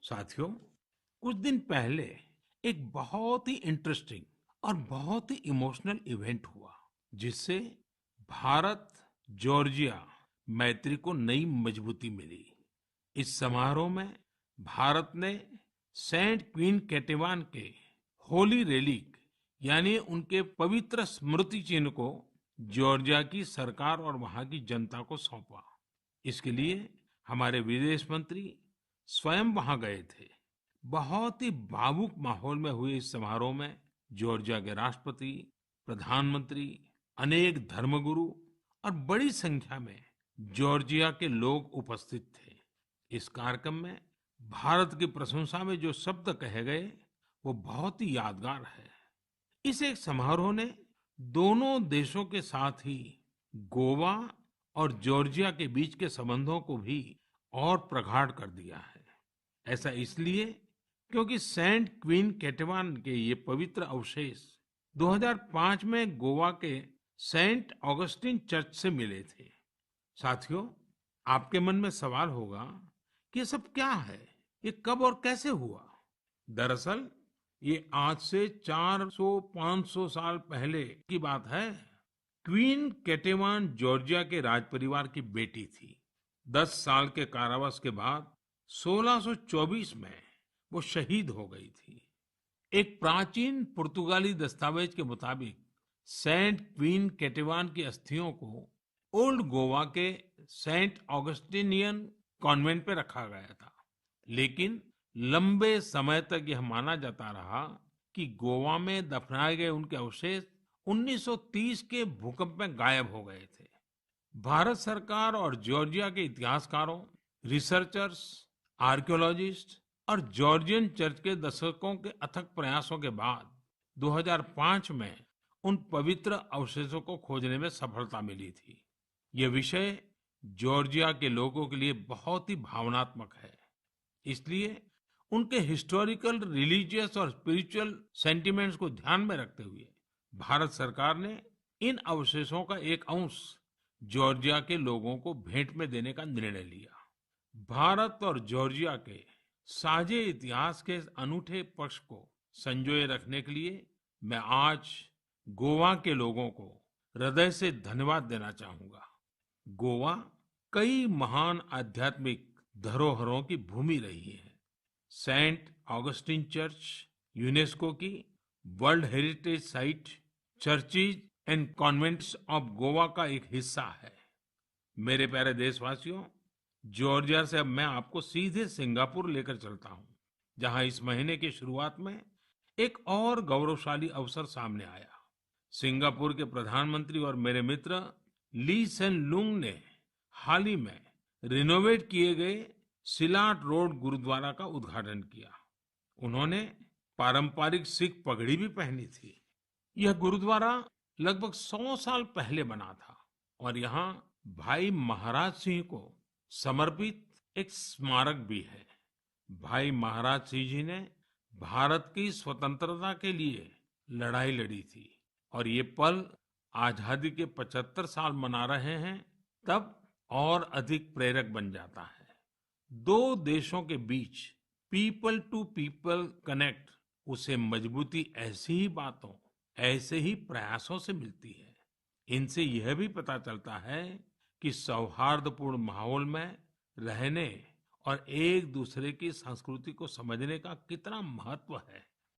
साथियों, कुछ दिन पहले एक बहुत ही इंटरेस्टिंग और बहुत ही इमोशनल इवेंट हुआ जिससे भारत जॉर्जिया मैत्री को नई मजबूती मिली। इस समारोह में भारत ने सेंट क्वीन केटेवान के होली रेलिक यानी उनके पवित्र स्मृति चिन्ह को जॉर्जिया की सरकार और वहां की जनता को सौंपा। इसके लिए हमारे विदेश मंत्री स्वयं वहां गए थे। बहुत ही भावुक माहौल में हुए इस समारोह में जॉर्जिया के राष्ट्रपति, प्रधानमंत्री, अनेक धर्मगुरु और बड़ी संख्या में जॉर्जिया के लोग उपस्थित थे। इस कार्यक्रम में भारत की प्रशंसा में जो शब्द कहे गए वो बहुत ही यादगार है। इस एक समारोह ने दोनों देशों के साथ ही गोवा और जॉर्जिया के बीच के संबंधों को भी और प्रगाढ़ कर दिया है। ऐसा इसलिए क्योंकि सेंट क्वीन केटेवान के ये पवित्र अवशेष 2005 में गोवा के सेंट ऑगस्टिन चर्च से मिले थे। साथियों, आपके मन में सवाल होगा कि ये सब क्या है, ये कब और कैसे हुआ। दरअसल ये आज से 400-500 साल पहले की बात है। क्वीन केटेवान जॉर्जिया के राजपरिवार की बेटी थी। 10 साल के कारावास के बाद 1624 में वो शहीद हो गई थी। एक प्राचीन पुर्तगाली दस्तावेज के मुताबिक सेंट क्वीन केटेवान की अस्थियों को ओल्ड गोवा के सेंट ऑगस्टिनियन कॉन्वेंट पे रखा गया था। लेकिन लंबे समय तक यह माना जाता रहा कि गोवा में दफनाए गए उनके अवशेष 1930 के भूकंप में गायब हो गए थे। भारत सरकार और जॉर्जिया के इतिहासकारों, रिसर्चर्स, आर्कियोलॉजिस्ट और जॉर्जियन चर्च के दशकों के अथक प्रयासों के बाद 2005 में उन पवित्र अवशेषों को खोजने में सफलता मिली थी। यह विषय जॉर्जिया के लोगों के लिए बहुत ही भावनात्मक है। इसलिए उनके हिस्टोरिकल, रिलीजियस और स्पिरिचुअल सेंटिमेंट्स को ध्यान में रखते हुए भारत सरकार ने इन अवशेषों का एक अंश जॉर्जिया के लोगों को भेंट में देने का निर्णय लिया। भारत और जॉर्जिया के साझे इतिहास के इस अनूठे पक्ष को संजोए रखने के लिए मैं आज गोवा के लोगों को हृदय से धन्यवाद देना चाहूंगा। गोवा कई महान आध्यात्मिक धरोहरों की भूमि रही है। सेंट ऑगस्टिन चर्च यूनेस्को की world heritage site, churches and convents of Goa का एक हिस्सा है। मेरे प्यारे देशवासियों, जॉर्जिया से अब मैं आपको सीधे सिंगापुर लेकर चलता हूं, जहां इस महीने की शुरुआत में एक और गौरवशाली अवसर सामने आया। सिंगापुर के प्रधानमंत्री और मेरे मित्र ली सेन लुंग ने हाल ही में रिनोवेट किए गए सिलाट रोड गुरुद्वारा का उद्घाटन किया। उन्होंने पारंपरिक सिख पगड़ी भी पहनी थी। यह गुरुद्वारा लगभग 100 साल पहले बना था और यहाँ भाई महाराज सिंह को समर्पित एक स्मारक भी है। भाई महाराज सिंह जी ने भारत की स्वतंत्रता के लिए लड़ाई लड़ी थी और ये पल आजादी के 75 साल मना रहे हैं तब और अधिक प्रेरक बन जाता है। दो देशों के बीच पीपल टू पीपल कनेक्ट उसे मजबूती ऐसी ही बातों, ऐसे ही प्रयासों से मिलती है। इनसे यह भी पता चलता है कि सौहार्दपूर्ण माहौल में रहने और एक दूसरे की संस्कृति को समझने का कितना महत्व है।